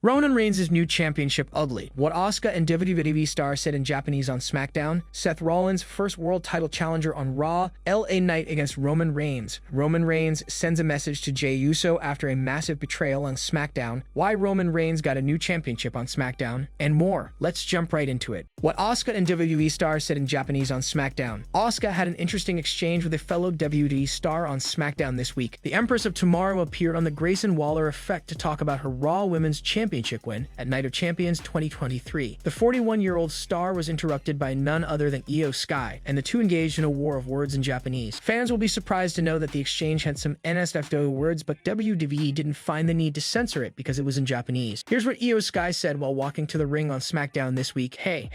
Roman Reigns' new championship ugly. What Asuka and WWE star said in Japanese on SmackDown. Seth Rollins, first world title challenger on Raw. LA Knight against Roman Reigns. Roman Reigns sends a message to Jey Uso after a massive betrayal on SmackDown. Why Roman Reigns got a new championship on SmackDown. And more. Let's jump right into it. What Asuka and WWE star said in Japanese on SmackDown. Asuka had an interesting exchange with a fellow WWE star on SmackDown this week. The Empress of Tomorrow appeared on the Grayson Waller Effect to talk about her Raw Women's Championship win at Night of Champions 2023. The 41-year-old star was interrupted by none other than Io Sky, and the two engaged in a war of words in Japanese. Fans will be surprised to know that the exchange had some NSFW words, but WWE didn't find the need to censor it because it was in Japanese. Here's what Io Sky said while walking to the ring on SmackDown this week. Hey,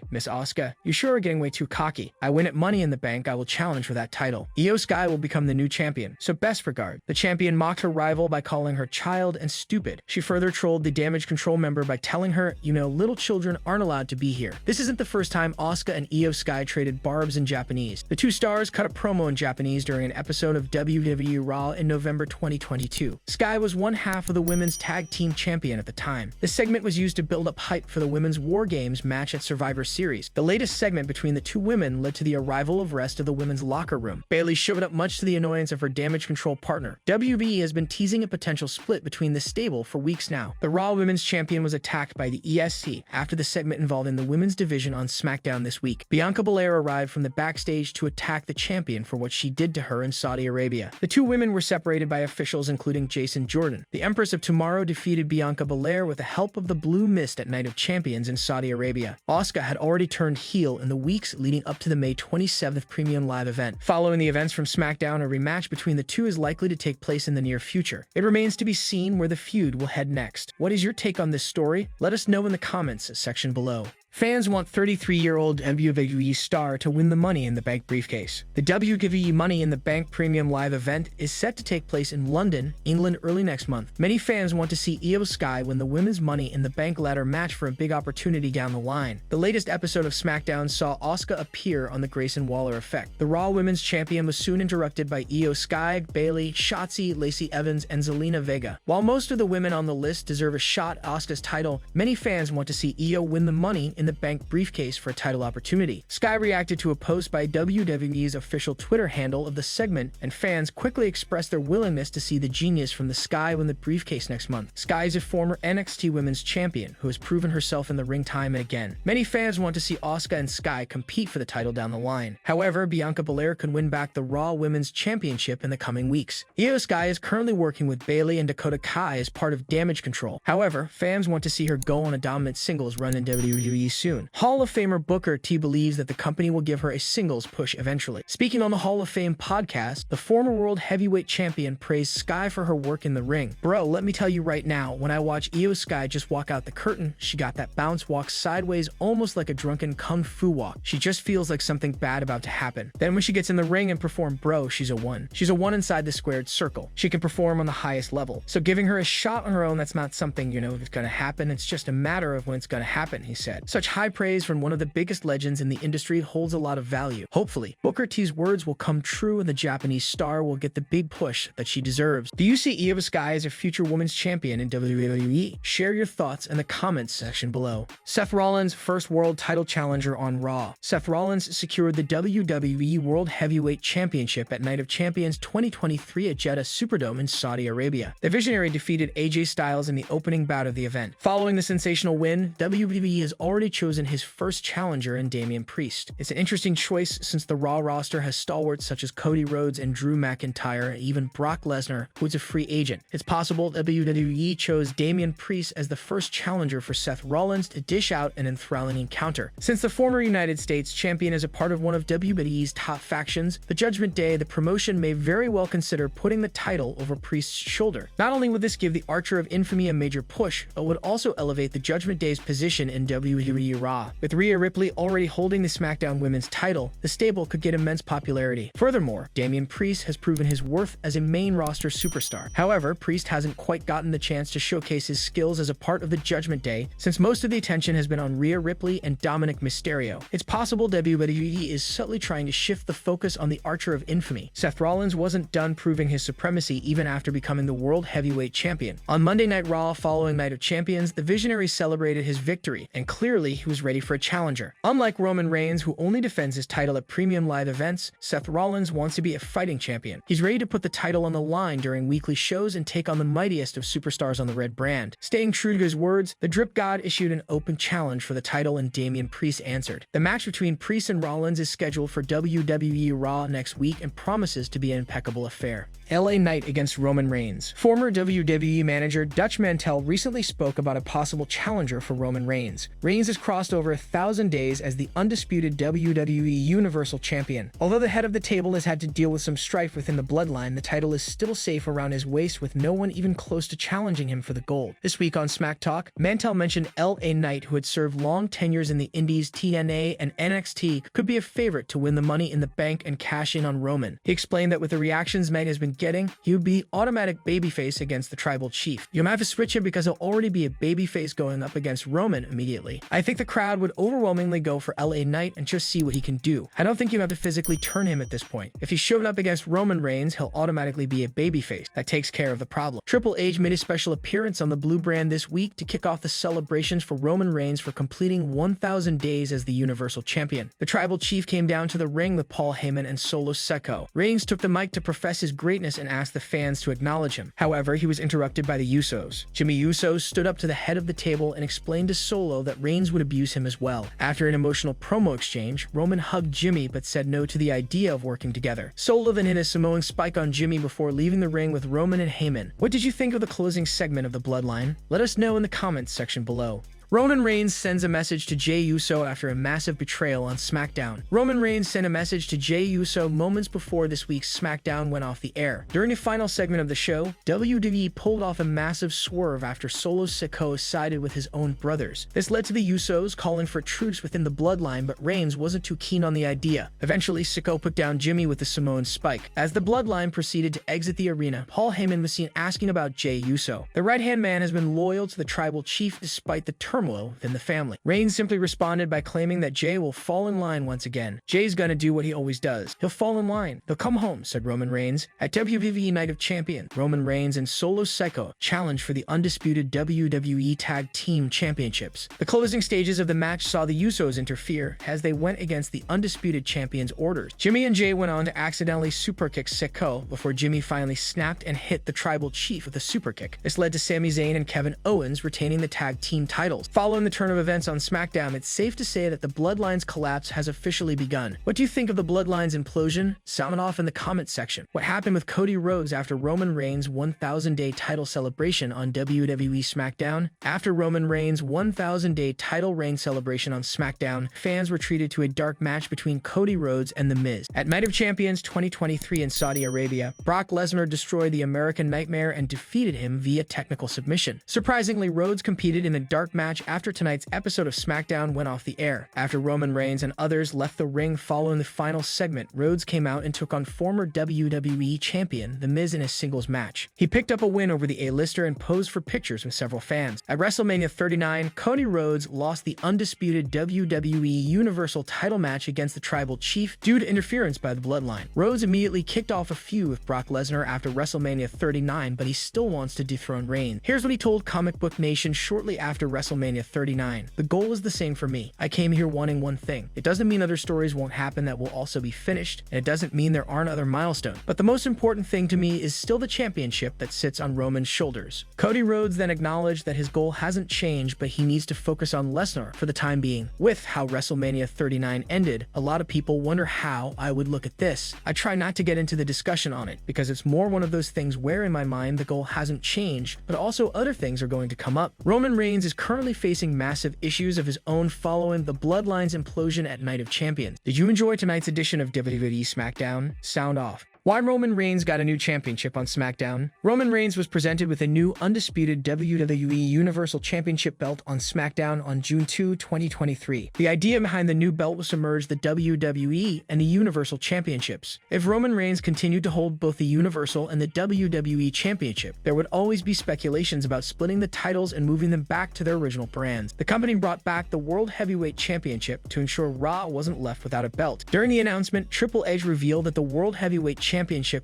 Miss Asuka, you sure are getting way too cocky. I win at Money in the Bank, I will challenge for that title. Io Sky will become the new champion, so best regard. The champion mocked her rival by calling her child and stupid. She further trolled the Damage Control member by telling her, you know, little children aren't allowed to be here. This isn't the first time Asuka and Io Sky traded barbs in Japanese. The two stars cut a promo in Japanese during an episode of WWE Raw in November 2022. Sky was one half of the women's tag team champion at the time. This segment was used to build up hype for the women's War Games match at Survivor Series. The latest segment between the two women led to the arrival of rest of the women's locker room. Bayley showed up much to the annoyance of her Damage Control partner. WWE has been teasing a potential split between the stable for weeks now. The Raw Women's Champion was attacked by the ESC after the segment involving the women's division on SmackDown this week. Bianca Belair arrived from the backstage to attack the champion for what she did to her in Saudi Arabia. The two women were separated by officials including Jason Jordan. The Empress of Tomorrow defeated Bianca Belair with the help of the Blue Mist at Night of Champions in Saudi Arabia. Asuka had already turned heel in the weeks leading up to the May 27th Premium Live event. Following the events from SmackDown, a rematch between the two is likely to take place in the near future. It remains to be seen where the feud will head next. What is your take on this story? Let us know in the comments section below. Fans want 33-year-old WWE star to win the Money in the Bank briefcase. The WWE Money in the Bank Premium Live event is set to take place in London, England early next month. Many fans want to see Io Sky win the Women's Money in the Bank ladder match for a big opportunity down the line. The latest episode of SmackDown saw Asuka appear on the Grayson Waller Effect. The Raw Women's Champion was soon interrupted by Io Sky, Bayley, Shotzi, Lacey Evans, and Zelina Vega. While most of the women on the list deserve a shot at Asuka's title, many fans want to see Io win the Money in the Bank briefcase for a title opportunity. Sky reacted to a post by WWE's official Twitter handle of the segment, and fans quickly expressed their willingness to see the genius from the Sky win the briefcase next month. Sky is a former NXT Women's Champion who has proven herself in the ring time and again. Many fans want to see Asuka and Sky compete for the title down the line. However, Bianca Belair could win back the Raw Women's Championship in the coming weeks. Io Sky is currently working with Bayley and Dakota Kai as part of Damage Control. However, fans want to see her go on a dominant singles run in WWE soon. Hall of Famer Booker T believes that the company will give her a singles push eventually. Speaking on the Hall of Fame podcast, the former World Heavyweight Champion praised Sky for her work in the ring. Bro, let me tell you right now, when I watch Io Sky just walk out the curtain, she got that bounce walk sideways almost like a drunken kung fu walk. She just feels like something bad about to happen. Then when she gets in the ring and perform, bro, she's a 1. She's a 1 inside the squared circle. She can perform on the highest level. So giving her a shot on her own, that's not something, you know, if it's gonna happen, it's just a matter of when it's gonna happen, he said. Such high praise from one of the biggest legends in the industry holds a lot of value. Hopefully, Booker T's words will come true and the Japanese star will get the big push that she deserves. Do you see Io Sky as a future women's champion in WWE? Share your thoughts in the comments section below. Seth Rollins, first world title challenger on Raw. Seth Rollins secured the WWE World Heavyweight Championship at Night of Champions 2023 at Jeddah Superdome in Saudi Arabia. The Visionary defeated AJ Styles in the opening bout of the event. Following the sensational win, WWE has already chosen his first challenger in Damian Priest. It's an interesting choice since the Raw roster has stalwarts such as Cody Rhodes and Drew McIntyre, and even Brock Lesnar, who is a free agent. It's possible WWE chose Damian Priest as the first challenger for Seth Rollins to dish out an enthralling encounter. Since the former United States champion is a part of one of WWE's top factions, the Judgment Day, the promotion may very well consider putting the title over Priest's shoulder. Not only would this give the Archer of Infamy a major push, but would also elevate the Judgment Day's position in WWE WWE Raw. With Rhea Ripley already holding the SmackDown Women's title, the stable could get immense popularity. Furthermore, Damian Priest has proven his worth as a main roster superstar. However, Priest hasn't quite gotten the chance to showcase his skills as a part of the Judgment Day, since most of the attention has been on Rhea Ripley and Dominic Mysterio. It's possible WWE is subtly trying to shift the focus on the Archer of Infamy. Seth Rollins wasn't done proving his supremacy even after becoming the World Heavyweight Champion. On Monday Night Raw following Night of Champions, the Visionary celebrated his victory, and clearly he was ready for a challenger. Unlike Roman Reigns, who only defends his title at premium live events, Seth Rollins wants to be a fighting champion. He's ready to put the title on the line during weekly shows and take on the mightiest of superstars on the Red brand. Staying true to his words, the Drip God issued an open challenge for the title and Damian Priest answered. The match between Priest and Rollins is scheduled for WWE Raw next week and promises to be an impeccable affair. LA Knight against Roman Reigns. Former WWE manager Dutch Mantell recently spoke about a possible challenger for Roman Reigns. Reigns has crossed over 1,000 days as the undisputed WWE Universal Champion. Although the head of the table has had to deal with some strife within the bloodline, the title is still safe around his waist with no one even close to challenging him for the gold. This week on Smack Talk, Mantell mentioned LA Knight, who had served long tenures in the Indies, TNA, and NXT, could be a favorite to win the Money in the Bank and cash in on Roman. He explained that with the reactions Knight has been getting, he would be automatic babyface against the Tribal Chief. You might have to switch him because he'll already be a babyface going up against Roman immediately. I think the crowd would overwhelmingly go for LA Knight and just see what he can do. I don't think you have to physically turn him at this point. If he showed up against Roman Reigns, he'll automatically be a babyface. That takes care of the problem. Triple H made a special appearance on the Blue brand this week to kick off the celebrations for Roman Reigns for completing 1,000 days as the Universal Champion. The Tribal Chief came down to the ring with Paul Heyman and Solo Sikoa. Reigns took the mic to profess his greatness and asked the fans to acknowledge him. However, he was interrupted by the Usos. Jimmy Uso stood up to the head of the table and explained to Solo that Reigns would abuse him as well. After an emotional promo exchange, Roman hugged Jimmy but said no to the idea of working together. Solo then hit a Samoan spike on Jimmy before leaving the ring with Roman and Heyman. What did you think of the closing segment of the Bloodline? Let us know in the comments section below. Roman Reigns sends a message to Jey Uso after a massive betrayal on SmackDown. Roman Reigns sent a message to Jey Uso moments before this week's SmackDown went off the air. During the final segment of the show, WWE pulled off a massive swerve after Solo Sikoa sided with his own brothers. This led to the Usos calling for truce within the bloodline, but Reigns wasn't too keen on the idea. Eventually, Sikoa put down Jimmy with the Samoan spike. As the bloodline proceeded to exit the arena, Paul Heyman was seen asking about Jey Uso. The right-hand man has been loyal to the Tribal Chief despite the turmoil within the family. Reigns simply responded by claiming that Jey will fall in line once again. Jey's gonna do what he always does. He'll fall in line. He'll come home, said Roman Reigns. At WWE Night of Champions, Roman Reigns and Solo Sikoa challenged for the undisputed WWE Tag Team Championships. The closing stages of the match saw the Usos interfere as they went against the undisputed champions' orders. Jimmy and Jey went on to accidentally superkick Sikoa before Jimmy finally snapped and hit the Tribal Chief with a superkick. This led to Sami Zayn and Kevin Owens retaining the tag team titles. Following the turn of events on SmackDown, it's safe to say that the Bloodline's collapse has officially begun. What do you think of the Bloodline's implosion? Sound it off in the comments section. What happened with Cody Rhodes after Roman Reigns' 1,000-day title celebration on WWE Smackdown? After Roman Reigns' 1,000-day title reign celebration on SmackDown, fans were treated to a dark match between Cody Rhodes and The Miz. At Night of Champions 2023 in Saudi Arabia, Brock Lesnar destroyed the American Nightmare and defeated him via technical submission. Surprisingly, Rhodes competed in a dark match after tonight's episode of SmackDown went off the air. After Roman Reigns and others left the ring following the final segment, Rhodes came out and took on former WWE Champion The Miz in a singles match. He picked up a win over the A-lister and posed for pictures with several fans. At WrestleMania 39, Cody Rhodes lost the undisputed WWE Universal title match against the Tribal Chief due to interference by the Bloodline. Rhodes immediately kicked off a feud with Brock Lesnar after WrestleMania 39, but he still wants to dethrone Reigns. Here's what he told Comic Book Nation shortly after WrestleMania 39. The goal is the same for me. I came here wanting one thing. It doesn't mean other stories won't happen that will also be finished, and it doesn't mean there aren't other milestones. But the most important thing to me is still the championship that sits on Roman's shoulders. Cody Rhodes then acknowledged that his goal hasn't changed, but he needs to focus on Lesnar for the time being. With how WrestleMania 39 ended, a lot of people wonder how I would look at this. I try not to get into the discussion on it, because it's more one of those things where in my mind the goal hasn't changed, but also other things are going to come up. Roman Reigns is currently facing massive issues of his own following the Bloodline's implosion at Night of Champions. Did you enjoy tonight's edition of WWE Smackdown? Sound off. Why Roman Reigns got a new championship on SmackDown? Roman Reigns was presented with a new undisputed WWE Universal Championship belt on SmackDown on June 2, 2023. The idea behind the new belt was to merge the WWE and the Universal Championships. If Roman Reigns continued to hold both the Universal and the WWE Championship, there would always be speculations about splitting the titles and moving them back to their original brands. The company brought back the World Heavyweight Championship to ensure Raw wasn't left without a belt. During the announcement, Triple H revealed that the World Heavyweight Championship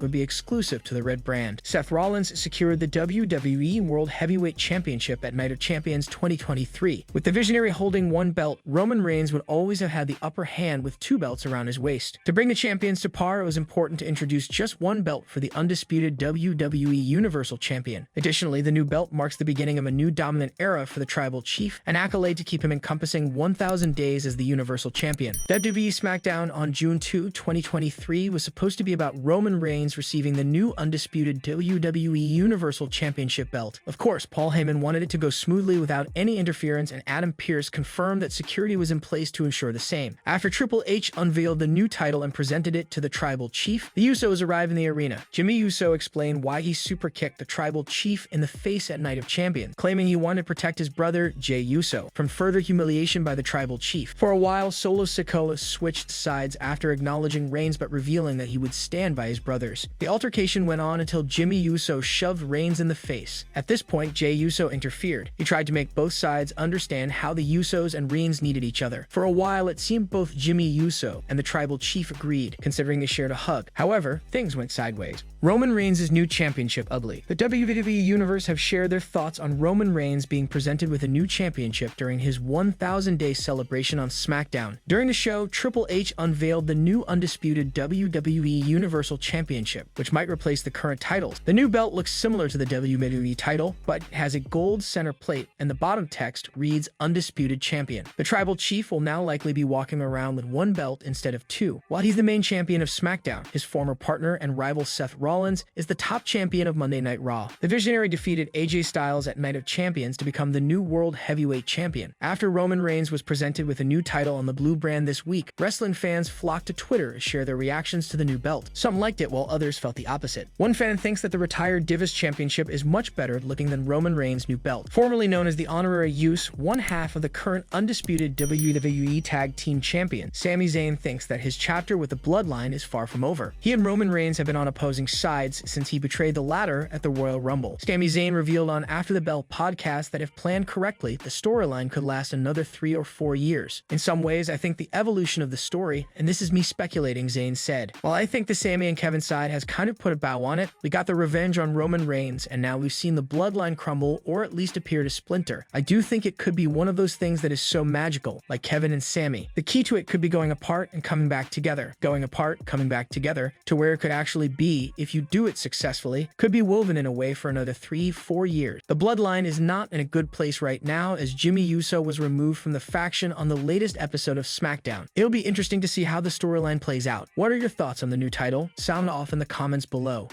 would be exclusive to the red brand. Seth Rollins secured the WWE World Heavyweight Championship at Night of Champions 2023. With the Visionary holding one belt, Roman Reigns would always have had the upper hand with two belts around his waist. To bring the champions to par, it was important to introduce just one belt for the undisputed WWE Universal Champion. Additionally, the new belt marks the beginning of a new dominant era for the Tribal Chief, an accolade to keep him encompassing 1,000 days as the Universal Champion. WWE Smackdown on June 2, 2023 was supposed to be about Roman Reigns receiving the new undisputed WWE Universal Championship belt. Of course, Paul Heyman wanted it to go smoothly without any interference, and Adam Pearce confirmed that security was in place to ensure the same. After Triple H unveiled the new title and presented it to the Tribal Chief, the Usos arrived in the arena. Jey Uso explained why he super kicked the Tribal Chief in the face at Night of Champions, claiming he wanted to protect his brother Jey Uso from further humiliation by the Tribal Chief. For a while, Solo Sikoa switched sides after acknowledging Reigns but revealing that he would stand by his brothers. The altercation went on until Jey Uso shoved Reigns in the face. At this point, Jey Uso interfered. He tried to make both sides understand how the Usos and Reigns needed each other. For a while, it seemed both Jey Uso and the Tribal Chief agreed, considering they shared a hug. However, things went sideways. Roman Reigns' new championship ugly. The WWE Universe have shared their thoughts on Roman Reigns being presented with a new championship during his 1,000-day celebration on SmackDown. During the show, Triple H unveiled the new undisputed WWE Universal Championship, which might replace the current titles. The new belt looks similar to the WWE title, but has a gold center plate, and the bottom text reads Undisputed Champion. The Tribal Chief will now likely be walking around with one belt instead of two. While he's the main champion of SmackDown, his former partner and rival Seth Rollins is the top champion of Monday Night Raw. The Visionary defeated AJ Styles at Night of Champions to become the new World Heavyweight Champion. After Roman Reigns was presented with a new title on the blue brand this week, wrestling fans flocked to Twitter to share their reactions to the new belt. Some liked it while others felt the opposite. One fan thinks that the retired Divas Championship is much better looking than Roman Reigns' new belt. Formerly known as the Honorary Use, one half of the current undisputed WWE Tag Team Champion, Sami Zayn thinks that his chapter with the Bloodline is far from over. He and Roman Reigns have been on opposing sides since he betrayed the latter at the Royal Rumble. Sami Zayn revealed on After the Bell podcast that if planned correctly, the storyline could last another 3 or 4 years. In some ways, I think the evolution of the story, and this is me speculating, Zayn said. While I think the Sami and Kevin side has kind of put a bow on it, we got the revenge on Roman Reigns, and now we've seen the Bloodline crumble or at least appear to splinter. I do think it could be one of those things that is so magical, like Kevin and Sami. The key to it could be going apart and coming back together. Going apart, coming back together, to where it could actually be, if you do it successfully, could be woven in a way for another 3-4 years. The Bloodline is not in a good place right now, as Jey Uso was removed from the faction on the latest episode of SmackDown. It'll be interesting to see how the storyline plays out. What are your thoughts on the new title? Sound off in the comments below.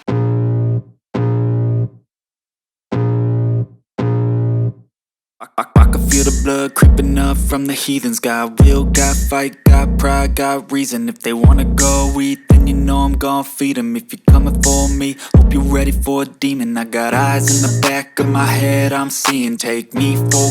I can feel the blood creeping up from the heathens. Got will, got fight, got pride, got reason. If they wanna go eat, then you know I'm gon' feed them. If you're coming for me, hope you're ready for a demon. I got eyes in the back of my head, I'm seeing. Take me for